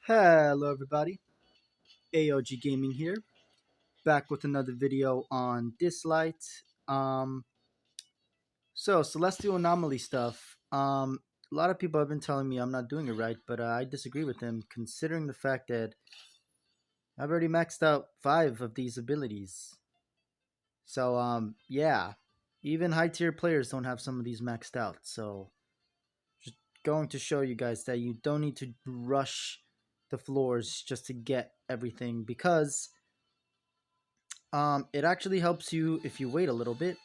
Hello everybody, AOG Gaming here, back with another video on Dislyte. So Celestial Anomaly stuff. A lot of people have been telling me I'm not doing it right, but I disagree with them considering the fact that I've already maxed out 5 of these abilities. So yeah, even high tier players don't have some of these maxed out. So just going to show you guys that you don't need to rush the floors just to get everything because it actually helps you if you wait a little bit.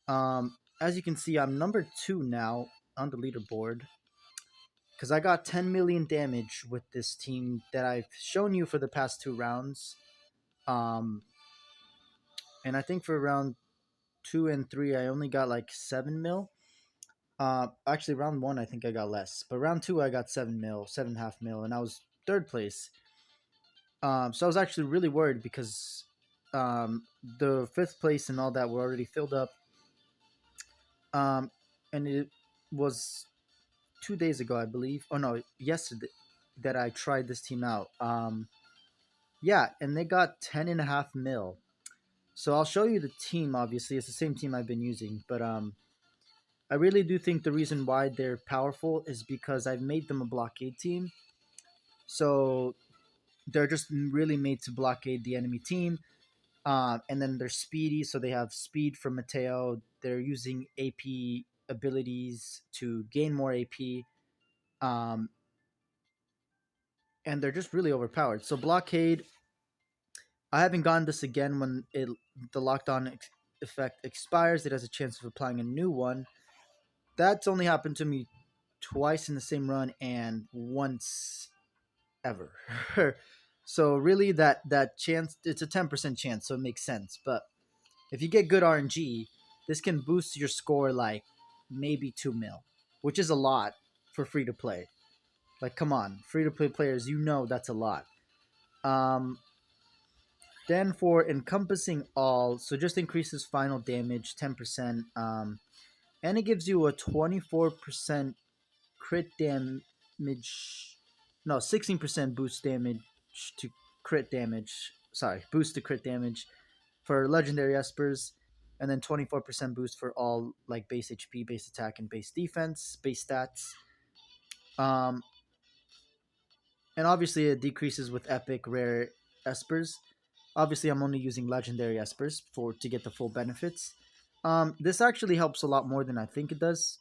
As you can see, I'm number 2 now on the leaderboard because I got 10 million damage with this team that I've shown you for the past 2 rounds. Um, and I think for round 2 and 3, I only got like 7 mil. Actually, round 1, I think I got less, but round 2, I got 7 mil, 7.5 mil, and I was 3rd place. So I was actually really worried because the 5th place and all that were already filled up. And it was 2 days ago, I believe. Oh no, yesterday that I tried this team out. Yeah, and they got 10.5 mil. So I'll show you the team. Obviously, it's the same team I've been using, but I really do think the reason why they're powerful is because I've made them a blockade team. So they're just really made to blockade the enemy team. And then they're speedy, so they have speed from Mateo. They're using AP abilities to gain more AP. Um, and they're just really overpowered. So blockade, I haven't gotten this again when the lockdown effect expires. It has a chance of applying a new one. That's only happened to me twice in the same run and once ever. So really, that chance, it's a 10% chance, so it makes sense. But if you get good RNG, this can boost your score like maybe 2 mil, which is a lot for free to play. Like, come on, free to play players, you know that's a lot. Um, then for encompassing all, so just increases final damage 10%, and it gives you a 24% crit damage, no, 16% boost damage to crit damage. Sorry, boost to crit damage for legendary espers, and then 24% boost for all like base HP, base attack, and base defense, base stats. Um, and obviously it decreases with epic rare espers. Obviously, I'm only using legendary espers to get the full benefits. This actually helps a lot more than I think it does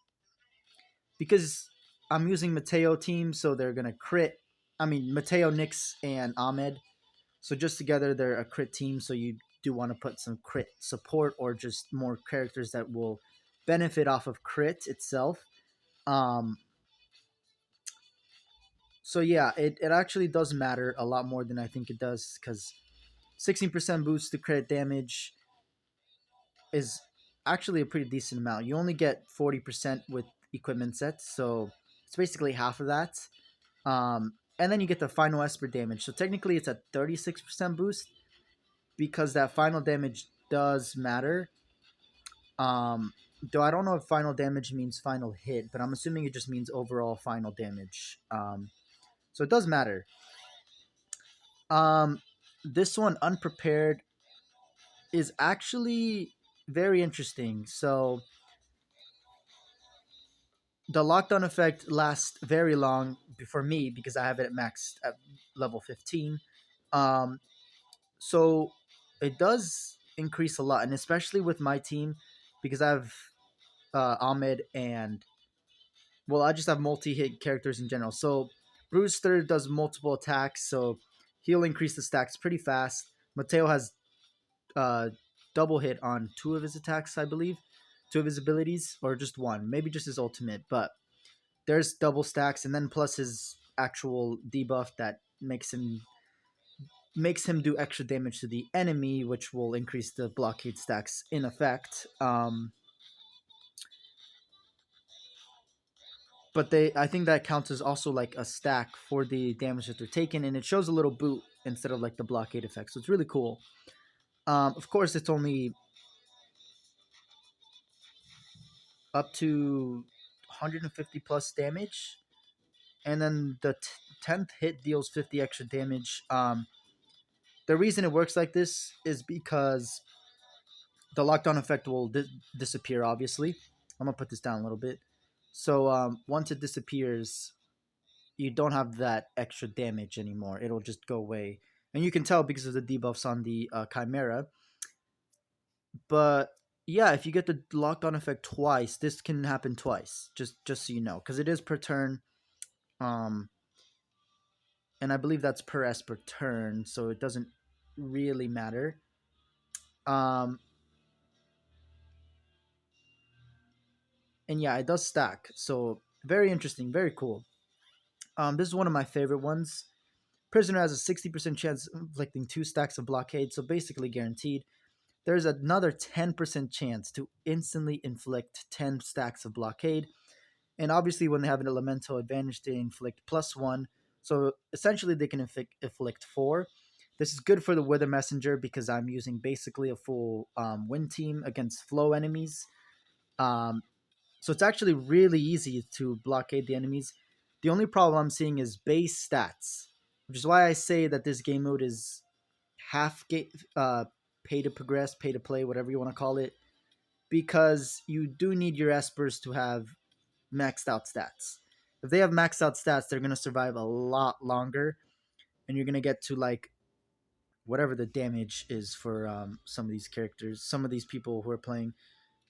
because I'm using Mateo team, so they're gonna crit. I mean, Mateo, Nyx, and Ahmed. So just together, they're a crit team. So you do want to put some crit support or just more characters that will benefit off of crit itself. Um, so yeah, it actually does matter a lot more than I think it does because 16% boost to crit damage is actually a pretty decent amount. You only get 40% with equipment sets, so it's basically half of that. And then you get the final Esper damage. So technically it's a 36% boost because that final damage does matter. Though I don't know if final damage means final hit, but I'm assuming it just means overall final damage. So it does matter. Um, this one, Unprepared, is actually very interesting. So the lockdown effect lasts very long for me because I have it at max at level 15. Um, so it does increase a lot, and especially with my team because I have Ahmed and I just have multi-hit characters in general. So Brewster does multiple attacks, so he'll increase the stacks pretty fast. Mateo has uh, double hit on 2 of his attacks, I believe, 2 of his abilities, or just 1, maybe just his ultimate, but there's double stacks, and then plus his actual debuff that makes him do extra damage to the enemy, which will increase the blockade stacks in effect. But I think that counts as also like a stack for the damage that they're taking, and it shows a little boot instead of like the blockade effect, so it's really cool. Of course, it's only up to 150 plus damage, and then the 10th hit deals 50 extra damage. The reason it works like this is because the lockdown effect will disappear. Obviously, I'm gonna put this down a little bit. So once it disappears, you don't have that extra damage anymore. It'll just go away, and you can tell because of the debuffs on the Chimera. But yeah, if you get the lockdown effect twice, this can happen twice. Just so you know, because it is per turn. Um, and I believe that's per S per turn, so it doesn't really matter. Um, and yeah, it does stack. So very interesting, very cool. This is one of my favorite ones. Prisoner has a 60% chance of inflicting 2 stacks of blockade, so basically guaranteed. There's another 10% chance to instantly inflict 10 stacks of blockade. And obviously, when they have an elemental advantage, they inflict +1. So essentially, they can inflict 4. This is good for the Wither Messenger because I'm using basically a full wind team against flow enemies. Um, so it's actually really easy to blockade the enemies. The only problem I'm seeing is base stats, which is why I say that this game mode is half pay to progress, pay to play, whatever you want to call it, because you do need your espers to have maxed out stats. If they have maxed out stats, they're gonna survive a lot longer, and you're gonna get to like whatever the damage is for some of these characters, some of these people who are playing.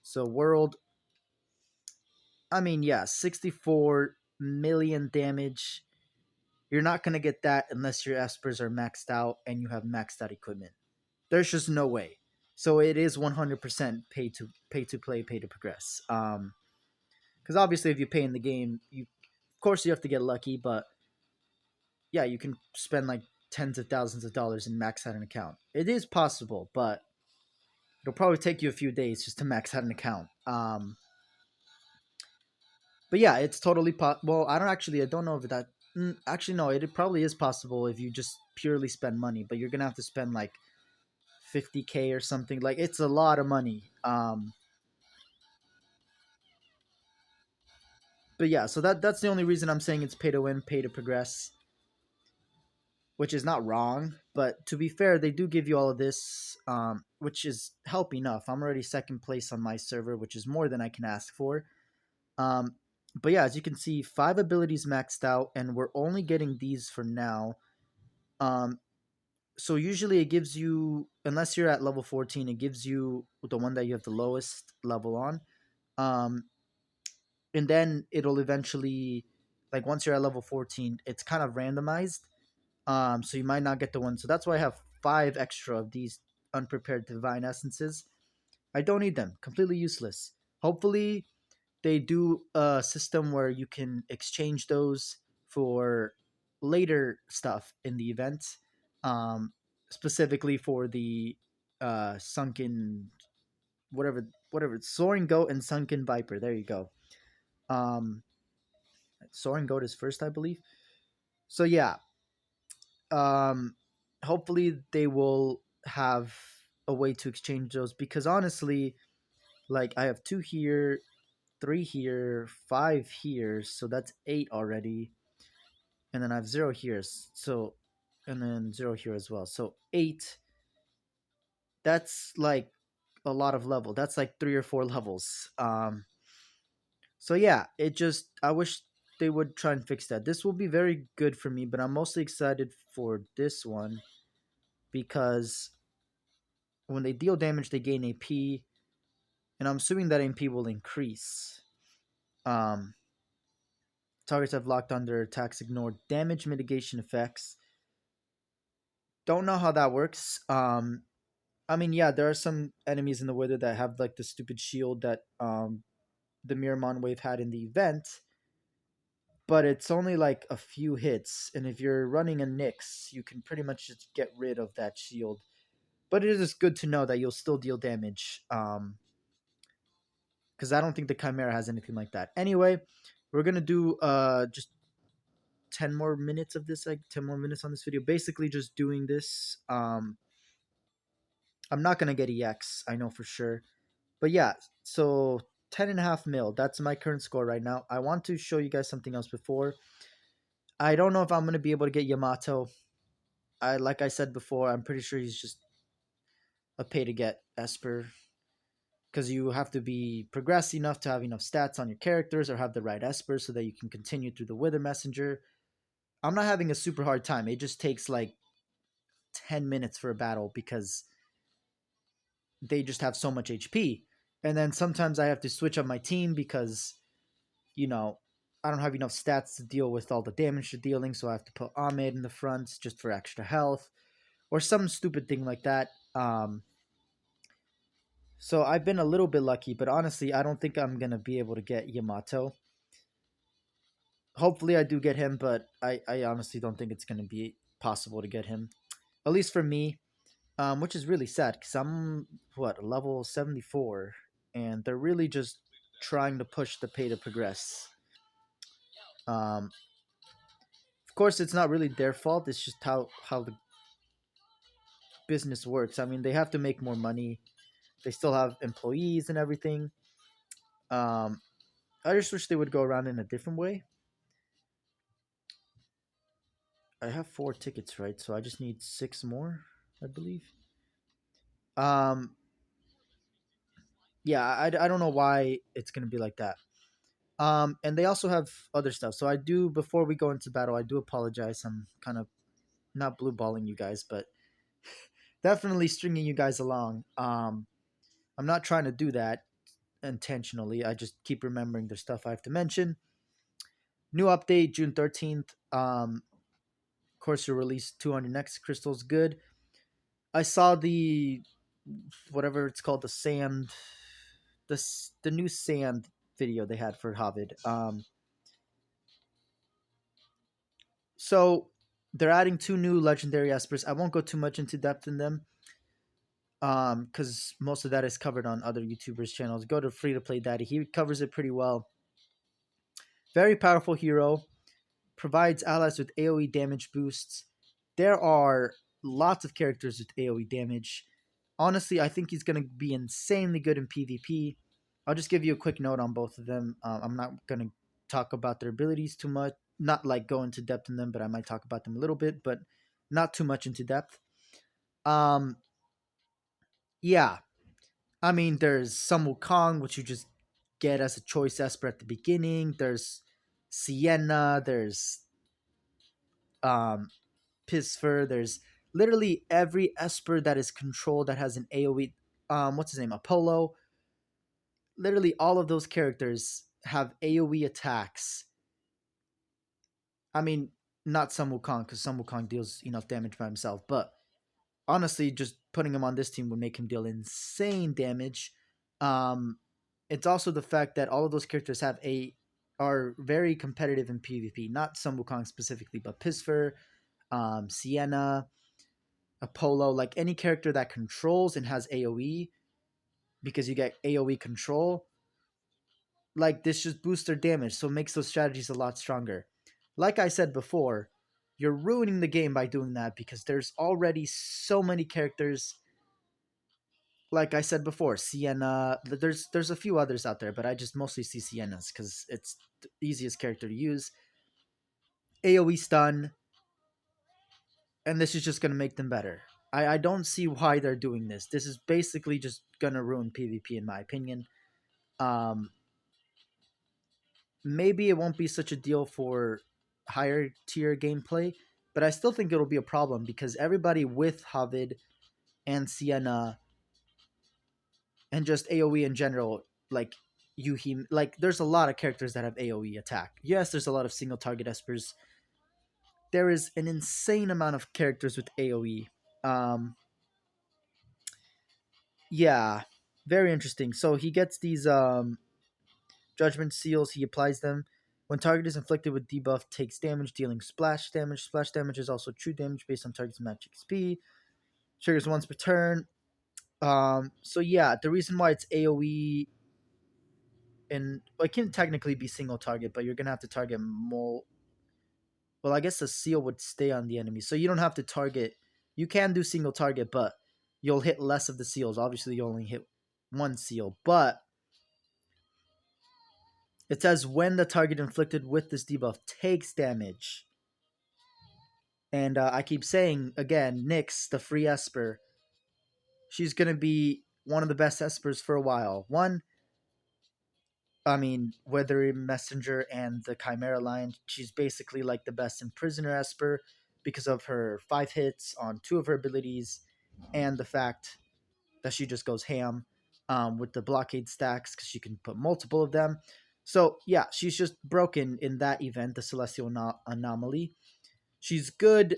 So world, I mean, yeah, 64 million damage. You're not gonna get that unless your espers are maxed out and you have maxed out equipment. There's just no way. So it is 100% pay to play, pay to progress. Because obviously, if you pay in the game, you of course you have to get lucky, but yeah, you can spend like tens of thousands of dollars and max out an account. It is possible, but it'll probably take you a few days just to max out an account. But yeah, it's totally well. I don't know if that. Actually, no. It probably is possible if you just purely spend money, but you're gonna have to spend like 50K or something. Like it's a lot of money. But yeah, so that's the only reason I'm saying it's pay to win, pay to progress, which is not wrong. But to be fair, they do give you all of this, which is help enough. I'm already second place on my server, which is more than I can ask for. Um, but yeah, as you can see, 5 abilities maxed out, and we're only getting these for now. Um, so usually it gives you, unless you're at level 14, it gives you the one that you have the lowest level on. Um, and then it'll eventually, like once you're at level 14, it's kind of randomized. So you might not get the one. So that's why I have 5 extra of these unprepared divine essences. I don't need them. Completely useless. Hopefully they do a system where you can exchange those for later stuff in the event. Specifically for the sunken whatever soaring goat and sunken viper. There you go. Um, soaring goat is first, I believe. So yeah, um, hopefully they will have a way to exchange those because honestly, like I have 2 here, 3 here, 5 here, so that's 8 already, and then I have 0 here, so and then 0 here as well, so 8. That's like a lot of level. That's like 3 or 4 levels. So yeah, it just I wish they would try and fix that. This will be very good for me, but I'm mostly excited for this one because when they deal damage, they gain AP, and I'm assuming that AP will increase. Um, Targets have locked on their attacks ignore damage mitigation effects. Don't know how that works. I mean, yeah, there are some enemies in the Wither that have like the stupid shield that the Miramon wave had in the event, but it's only like a few hits, and if you're running a Nyx, you can pretty much just get rid of that shield. But it is good to know that you'll still deal damage. Because I don't think the Chimera has anything like that. Anyway, we're gonna do just 10 more minutes of this, like 10 more minutes on this video. Basically, just doing this. I'm not gonna get EX, I know for sure. But yeah, so 10.5 mil. That's my current score right now. I want to show you guys something else before. I don't know if I'm gonna be able to get Yamato. I like I said before, I'm pretty sure he's just a pay to get Esper because you have to be progressed enough to have enough stats on your characters or have the right Esper so that you can continue through the Wither Messenger. I'm not having a super hard time. It just takes like 10 minutes for a battle because they just have so much HP. And then sometimes I have to switch up my team because, you know, I don't have enough stats to deal with all the damage they're dealing, so I have to put Ahmed in the front just for extra health or some stupid thing like that. So I've been a little bit lucky, but honestly, I don't think I'm gonna be able to get Yamato. Hopefully, I do get him, but I honestly don't think it's gonna be possible to get him. At least for me, which is really sad because I'm what level 74, and they're really just trying to push the pay to progress. Of course, it's not really their fault. It's just how the business works. I mean, they have to make more money. They still have employees and everything. Um, I just wish they would go around in a different way. I have 4 tickets, right? So I just need 6 more, I believe. Um, yeah, I don't know why it's gonna be like that. And they also have other stuff. So I do before we go into battle, I do apologize. I'm kind of not blue balling you guys, but definitely stringing you guys along. I'm not trying to do that intentionally. I just keep remembering the stuff I have to mention. New update June 13th. Of course, you release 200 next crystals. Good. I saw the whatever it's called, the sand, the new sand video they had for Hovid. So they're adding 2 new legendary espers. I won't go too much into depth in them, because most of that is covered on other YouTubers' channels. Go to Free to Play Daddy. He covers it pretty well. Very powerful hero. Provides allies with AoE damage boosts. There are lots of characters with AoE damage. Honestly, I think he's going to be insanely good in PvP. I'll just give you a quick note on both of them. I'm not going to talk about their abilities too much, not like go into depth in them, but I might talk about them a little bit, but not too much into depth. Um, yeah, I mean, there's Sun Wukong, which you just get as a choice esper at the beginning. There's Sienna. There's um, Pisfer. There's literally every esper that is controlled that has an AoE. What's his name? Apollo. Literally all of those characters have AoE attacks. I mean, not Sun Wukong because Sun Wukong deals enough damage by himself, but honestly, just putting him on this team would make him deal insane damage. Um, it's also the fact that all of those characters are very competitive in PvP. Not Sun Wukong specifically, but Pisfer, Sienna, Apollo, like any character that controls and has AoE, because you get AoE control, like this just boosts their damage, so it makes those strategies a lot stronger. Like I said before, you're ruining the game by doing that because there's already so many characters. Like I said before, Sienna. There's a few others out there, but I just mostly see Sienna's because it's the easiest character to use. AoE stun, and this is just gonna make them better. I don't see why they're doing this. This is basically just gonna ruin PvP in my opinion. Um, Maybe it won't be such a deal for higher tier gameplay, but I still think it'll be a problem because everybody with Havid and Sienna and just AoE in general, like Yuhi, like there's a lot of characters that have AoE attack. Yes, there's a lot of single target espers. There is an insane amount of characters with AoE. Um, yeah, very interesting. So he gets these judgment seals. He applies them. When target is inflicted with debuff, takes damage, dealing splash damage. Splash damage is also true damage based on target's match XP. Triggers once per turn. So yeah, the reason why it's AoE and well, it can technically be single target, but you're gonna have to target more. Well, I guess the seal would stay on the enemy, so you don't have to target. You can do single target, but you'll hit less of the seals. Obviously, you only hit one seal, but it says when the target inflicted with this debuff takes damage. And I keep saying again, Nyx, the free Esper, she's gonna be one of the best Espers for a while. One, I mean, whether in Messenger and the Chimera line, she's basically like the best in Prisoner Esper because of her 5 hits on 2 of her abilities and the fact that she just goes ham with the blockade stacks because she can put multiple of them. So, yeah, she's just broken in that event, the Celestial Anomaly. She's good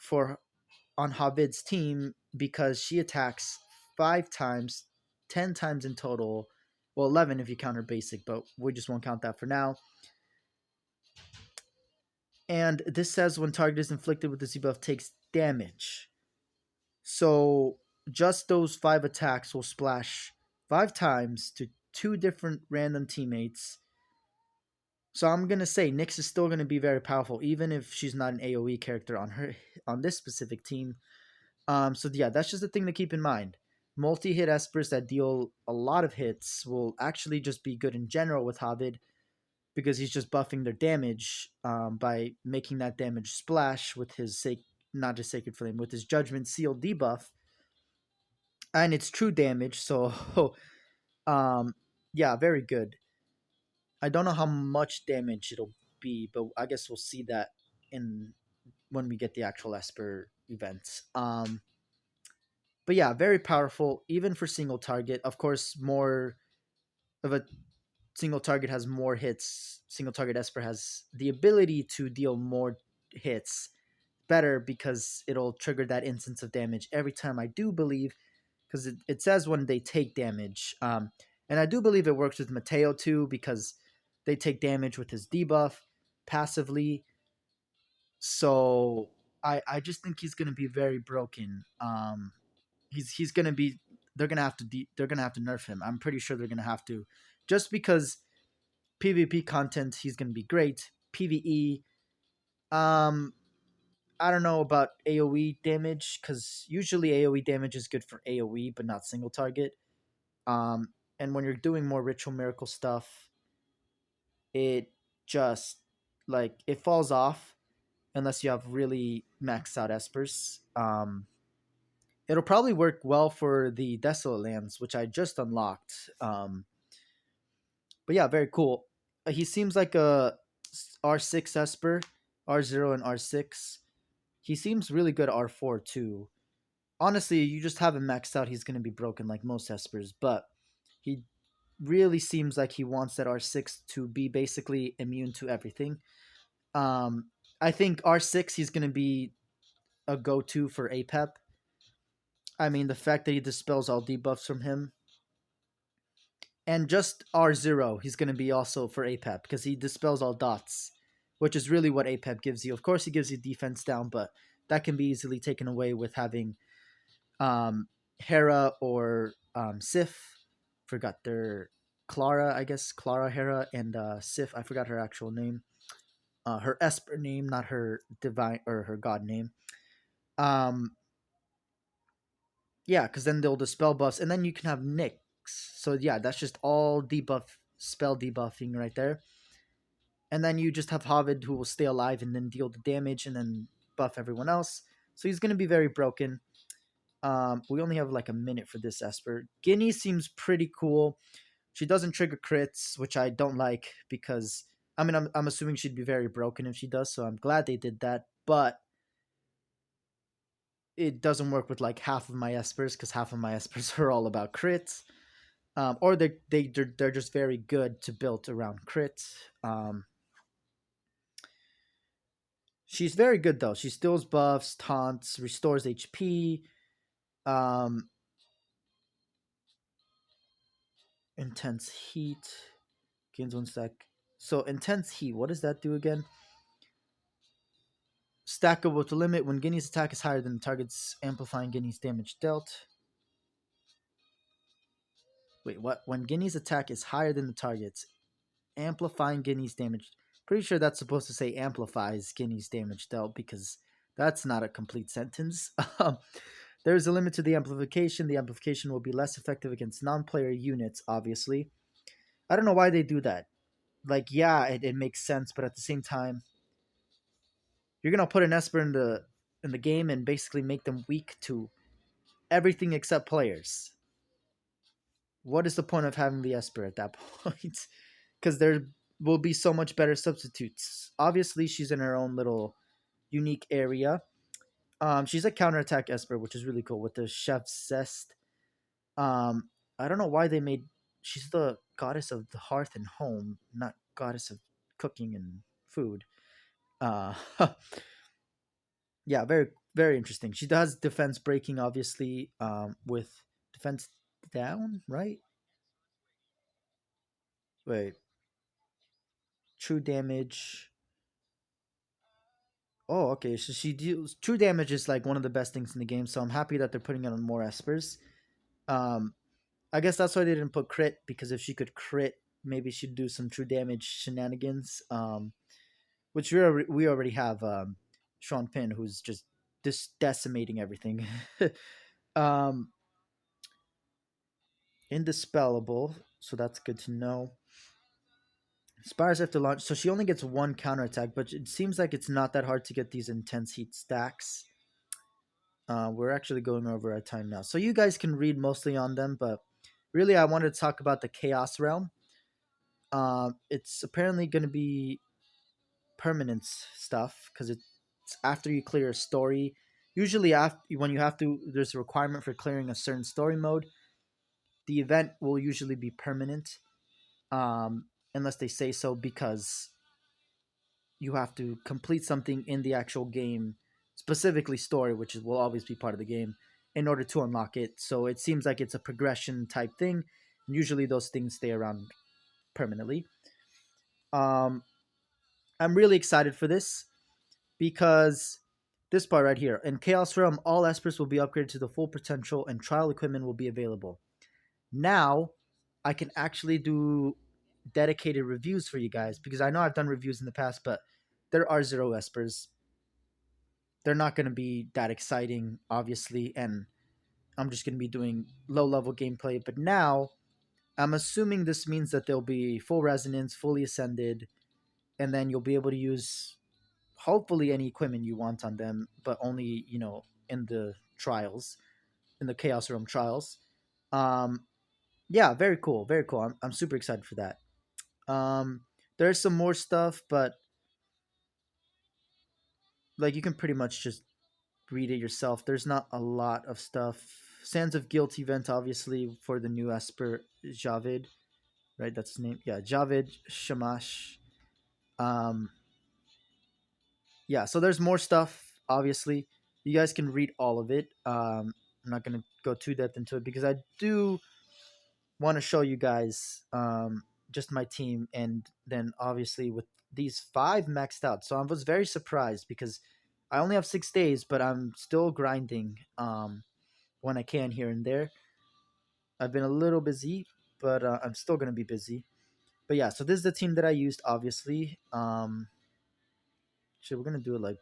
for on Havid's team because she attacks 5 times, 10 times in total. Well, 11 if you count her basic, but we just won't count that for now. And this says when target is inflicted with this debuff takes damage. So just those 5 attacks will splash 5 times to 2 different random teammates. So I'm gonna say Nyx is still gonna be very powerful, even if she's not an AOE character on this specific team. So yeah, that's just a thing to keep in mind. Multi-hit espers that deal a lot of hits will actually just be good in general with Havid because he's just buffing their damage by making that damage splash with his not just Sacred Flame, with his Judgment Seal debuff, and it's true damage. So, yeah, very good. I don't know how much damage it'll be, but I guess we'll see that in when we get the actual Esper events. But yeah, very powerful, even for single target. Of course, more of a single target has more hits. Single target Esper has the ability to deal more hits better because it'll trigger that instance of damage every time, I do believe, because it says when they take damage. And I do believe it works with Mateo too because they take damage with his debuff passively. So I just think he's going to be very broken. He's gonna be they're gonna have to nerf him. I'm pretty sure they're gonna have to, just because PvP content he's gonna be great. PvE, um, I don't know about AOE damage because usually AOE damage is good for AOE but not single target. Um, and when you're doing more ritual miracle stuff, it just like it falls off unless you have really maxed out espers. It'll probably work well for the Desolate Lands, which I just unlocked. But yeah, very cool. He seems like a R6 Esper, R0 and R6. He seems really good R4 too. Honestly, you just have him maxed out, he's going to be broken like most Espers, but he really seems like he wants that R6 to be basically immune to everything. Um, I think R6 he's going to be a go-to for APEP. I mean, the fact that he dispels all debuffs from him, and just R0, he's going to be also for APEP because he dispels all dots, which is really what APEP gives you. Of course, he gives you defense down, but that can be easily taken away with having Hera or Sif. Forgot their Clara, I guess. Clara, Hera, and Sif. I forgot her actual name. Her Esper name, not her divine or her god name. Um, yeah, because then they'll dispel buffs, and then you can have Nyx. So yeah, that's just all debuff spell debuffing right there. And then you just have Havid who will stay alive and then deal the damage and then buff everyone else. So he's going to be very broken. We only have like a minute for this Esper. Guinea seems pretty cool. She doesn't trigger crits, which I don't like because I mean I'm assuming she'd be very broken if she does. So I'm glad they did that, but it doesn't work with like half of my Espers because half of my Espers are all about crits. Or they're just very good to build around crits. She's very good though. She steals buffs, taunts, restores HP. Um, intense heat gains 1 stack. So intense heat. What does that do again? Stackable to limit when Guinea's attack is higher than the target's, amplifying Guinea's damage dealt. Wait, what? When Guinea's attack is higher than the target's, amplifying Guinea's damage. Pretty sure that's supposed to say amplifies Guinea's damage dealt because that's not a complete sentence. There is a limit to the amplification. The amplification will be less effective against non-player units, obviously. I don't know why they do that. Like, yeah, it makes sense, but at the same time, you're gonna put an Esper in the in the game and basically make them weak to everything except players. What is the point of having the Esper at that point? Because there will be so much better substitutes. Obviously, she's in her own little unique area. She's a counterattack Esper, which is really cool with the Chef's Zest. Um, I don't know why they made. She's the goddess of the hearth and home, not goddess of cooking and food. Uh, yeah, very interesting. She does defense breaking, obviously, with defense down, right? Wait, true damage. Oh, okay. So she deals true damage is like one of the best things in the game. So I'm happy that they're putting it on more espers. Um, I guess that's why they didn't put crit because if she could crit, maybe she'd do some true damage shenanigans. Which we already have Sean Penn, who's just decimating everything. um, Indispellable, so that's good to know. Spires after launch, so she only gets one counterattack, but it seems like it's not that hard to get these intense heat stacks. We're actually going over our time now, so you guys can read mostly on them, but really I wanted to talk about the Chaos Realm. It's apparently going to be permanence stuff because it's after you clear a story. Usually, after when you have to, there's a requirement for clearing a certain story mode. The event will usually be permanent, unless they say so, because you have to complete something in the actual game, specifically story, which will always be part of the game, in order to unlock it. So it seems like it's a progression type thing. And usually, those things stay around permanently. Um, I'm really excited for this because this part right here in Chaos Realm, all Espers will be upgraded to the full potential and trial equipment will be available. Now, I can actually do dedicated reviews for you guys because I know I've done reviews in the past, but there are zero Espers. They're not going to be that exciting, obviously, and I'm just going to be doing low level gameplay. But now, I'm assuming this means that they'll be full resonance, fully ascended, and then you'll be able to use hopefully any equipment you want on them, but only in the trials, in the Chaos Realm trials. Um, yeah, very cool, very cool. I'm super excited for that. There's some more stuff, but like you can pretty much just read it yourself. There's not a lot of stuff. Sands of Guilt event, obviously, for the new Esper Javid, right? That's his name. Yeah, Javid Shamash. Um, yeah, so there's more stuff, obviously. You guys can read all of it. I'm not going to go too depth into it because I do want to show you guys just my team. And then, obviously, with these 5 maxed out. So I was very surprised because I only have 6 days, but I'm still grinding when I can here and there. I've been a little busy, but I'm still going to be busy. But yeah, so this is the team that I used, obviously. So we're going to do it like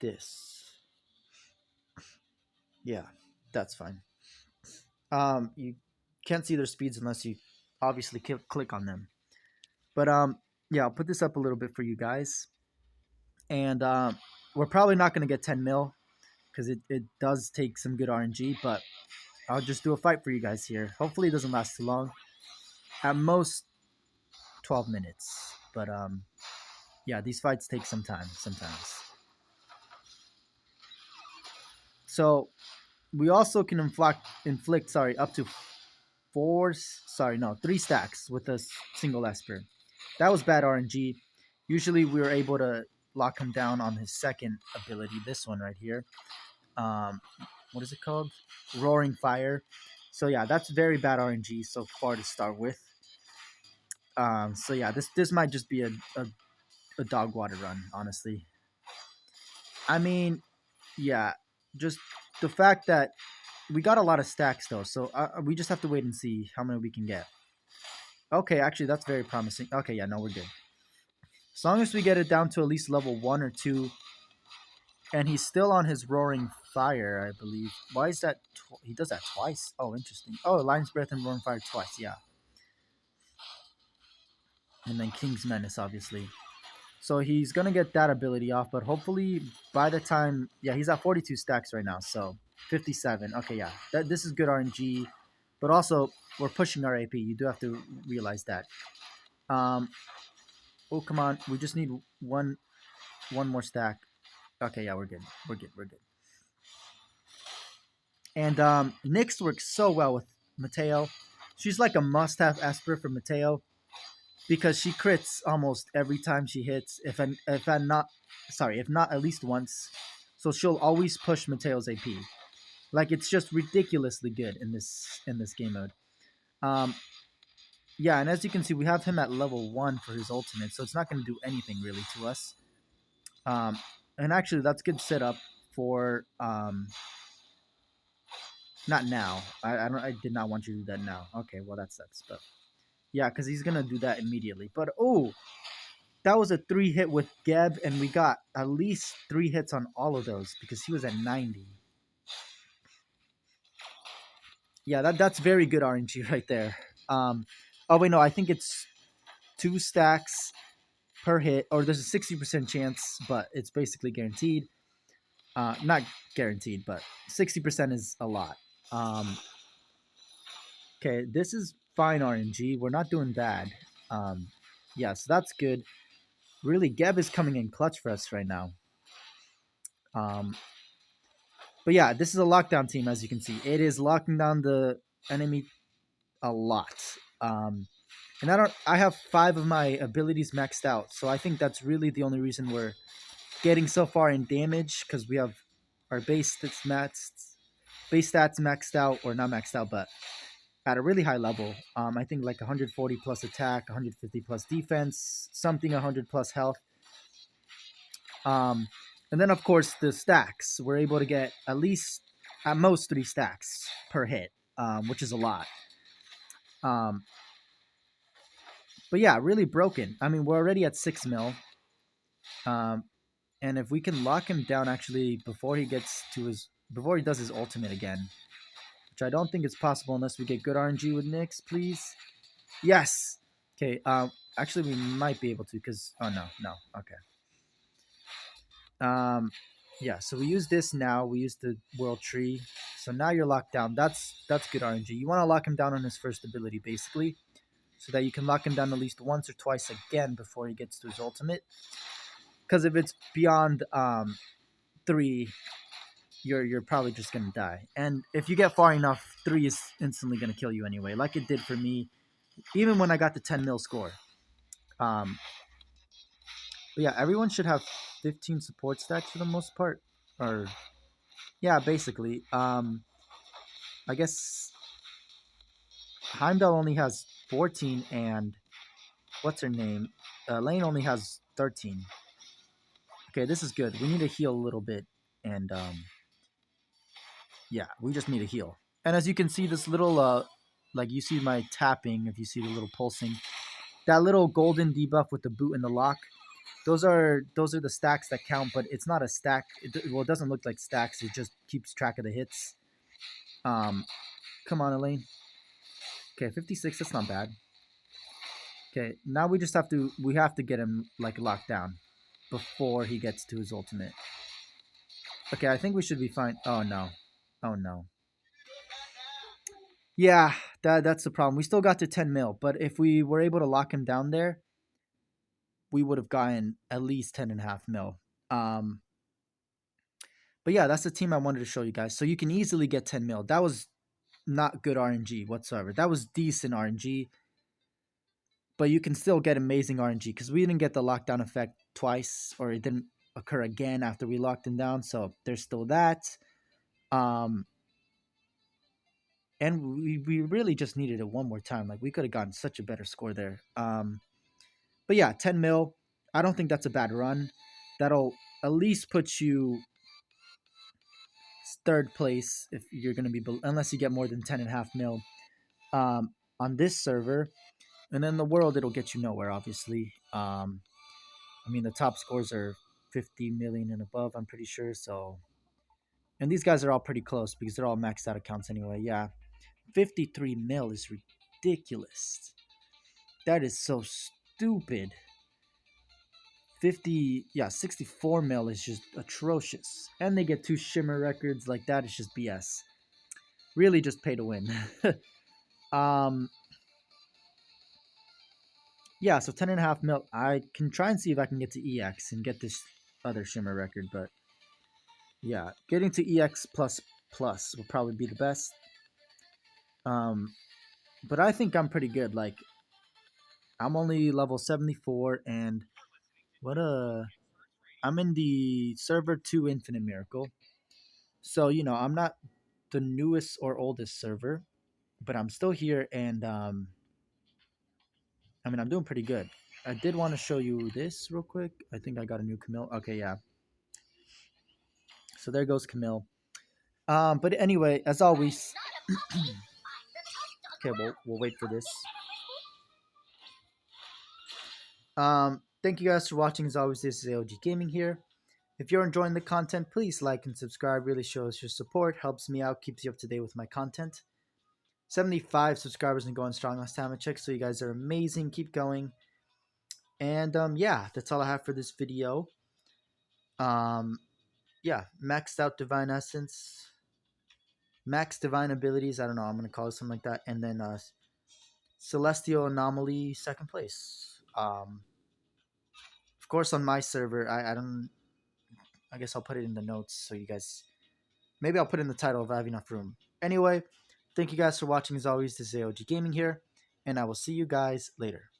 this. Yeah, that's fine. You can't see their speeds unless you obviously click on them. But yeah, I'll put this up a little bit for you guys. And we're probably not going to get 10 mil because it does take some good RNG, but I'll just do a fight for you guys here. Hopefully it doesn't last too long. At most 12 minutes. But yeah, these fights take some time sometimes. So we also can inflict up to 3 stacks with a single Esper. That was bad RNG. Usually we were able to lock him down on his second ability, this one right here. Um, what is it called? Roaring Fire. So yeah, that's very bad RNG so far to start with. So yeah, this might just be a dog water run, honestly. I mean, yeah, just the fact that we got a lot of stacks though, so we just have to wait and see how many we can get. Okay, actually, that's very promising. Okay, yeah, no, we're good. As long as we get it down to at least level 1 or 2, and he's still on his Roaring Fire, I believe. Why is that? He does that twice? Oh, interesting. Oh, Lion's Breath and Roaring Fire twice, yeah. And then King's Menace, obviously. So he's gonna get that ability off, but hopefully by the time, yeah, he's at 42 stacks right now, so 57. Okay, yeah, this is good RNG, but also we're pushing our AP. You do have to realize that. Um, oh come on, we just need one more stack. Okay, yeah, we're good. We're good. We're good. And Nyx works so well with Mateo. She's like a must-have Esper for Mateo because she crits almost every time she hits. If not at least once, so she'll always push Mateo's AP. Like it's just ridiculously good in this game mode. Um, yeah, and as you can see, we have him at level 1 for his ultimate, so it's not going to do anything really to us. Um, and actually, that's good setup for not now. I did not want you to do that now. Okay, well that sucks, but yeah, because he's gonna do that immediately. But oh, that was a 3-hit with Geb, and we got at least 3 hits on all of those because he was at 90. Yeah, that's very good RNG right there. Oh wait, no, I think it's 2 stacks per hit, or there's a 60% chance, but it's basically guaranteed. Not guaranteed, but 60% is a lot. Okay, this is fine RNG. We're not doing bad. Um, yeah, so that's good. Really, Geb is coming in clutch for us right now. Um, but yeah, this is a lockdown team, as you can see. It is locking down the enemy a lot. And I have 5 of my abilities maxed out, so I think that's really the only reason we're getting so far in damage, because we have our base stats maxed out, or not maxed out, but at a really high level. I think like 140 plus attack, 150 plus defense, something 100 plus health. Um, and then of course the stacks. We're able to get at least at most 3 stacks per hit, which is a lot. Um, but yeah, really broken. I mean, we're already at 6 mil. Um, and if we can lock him down actually before he does his ultimate again, which I don't think is possible unless we get good RNG with Nyx, please. Yes. Okay. Actually, we might be able to because no. Okay. Yeah. So we use this now. We use the world tree. So now you're locked down. That's good RNG. You want to lock him down on his first ability, basically, so that you can lock him down at least once or twice again before he gets to his ultimate. Because if it's beyond 3, you're probably just gonna die. And if you get far enough, 3 is instantly gonna kill you anyway, like it did for me, even when I got the 10 mil score. Um, but yeah, everyone should have 15 support stacks for the most part, or yeah, basically. I guess Heimdall only has 14, and what's her name? Lane only has 13. Okay, this is good. We need to heal a little bit, and yeah, we just need to heal. And as you can see, this little like you see my tapping. If you see the little pulsing, that little golden debuff with the boot and the lock. Those are the stacks that count, but it's not a stack. It doesn't look like stacks. It just keeps track of the hits. Come on, Elaine. Okay, 56. That's not bad. Okay, now we have to get him like locked down before he gets to his ultimate. Okay, I think we should be fine. Oh no, oh no. Yeah, that's the problem. We still got to 10 mil, but if we were able to lock him down there, we would have gotten at least 10.5 mil. Um, but yeah, that's the team I wanted to show you guys. So you can easily get 10 mil. That was not good RNG whatsoever. That was decent RNG, but you can still get amazing RNG because we didn't get the lockdown effect twice, or it didn't occur again after we locked him down. So there's still that. Um, and we really just needed it one more time. Like we could have gotten such a better score there. But yeah, 10 mil. I don't think that's a bad run. That'll at least put you third place if you're going to be, unless you get more than 10.5 mil on this server. And in the world, it'll get you nowhere, obviously. I mean, the top scores are 50 million and above, I'm pretty sure. So, and these guys are all pretty close because they're all maxed out accounts anyway. Yeah, 53 mil is ridiculous. That is so stupid. 50, yeah, 64 mil is just atrocious. And they get two shimmer records like that. It's just BS. Really just pay to win. um, yeah, so 10.5 mil. I can try and see if I can get to EX and get this other shimmer record, but yeah, getting to EX plus plus will probably be the best. Um, but I think I'm pretty good. Like, I'm only level 74, and what a I'm in the server 2 Infinite Miracle. So, I'm not the newest or oldest server, but I'm still here, and I mean, I'm doing pretty good. I did want to show you this real quick. I think I got a new Camille. Okay, yeah. So there goes Camille. But anyway, as always, okay, we'll wait for this. Thank you guys for watching. As always, this is AOG Gaming here. If you're enjoying the content, please like and subscribe. Really shows your support, helps me out, keeps you up to date with my content. 75 subscribers and going strong last time I checked, so you guys are amazing. Keep going. And yeah, that's all I have for this video. Um, yeah, maxed out divine essence, max divine abilities. I don't know. I'm gonna call it something like that. And then celestial anomaly, second place. Of course, on my server, I don't. I guess I'll put it in the notes so you guys. Maybe I'll put in the title if I have enough room. Anyway, thank you guys for watching. As always, this is AOG Gaming here, and I will see you guys later.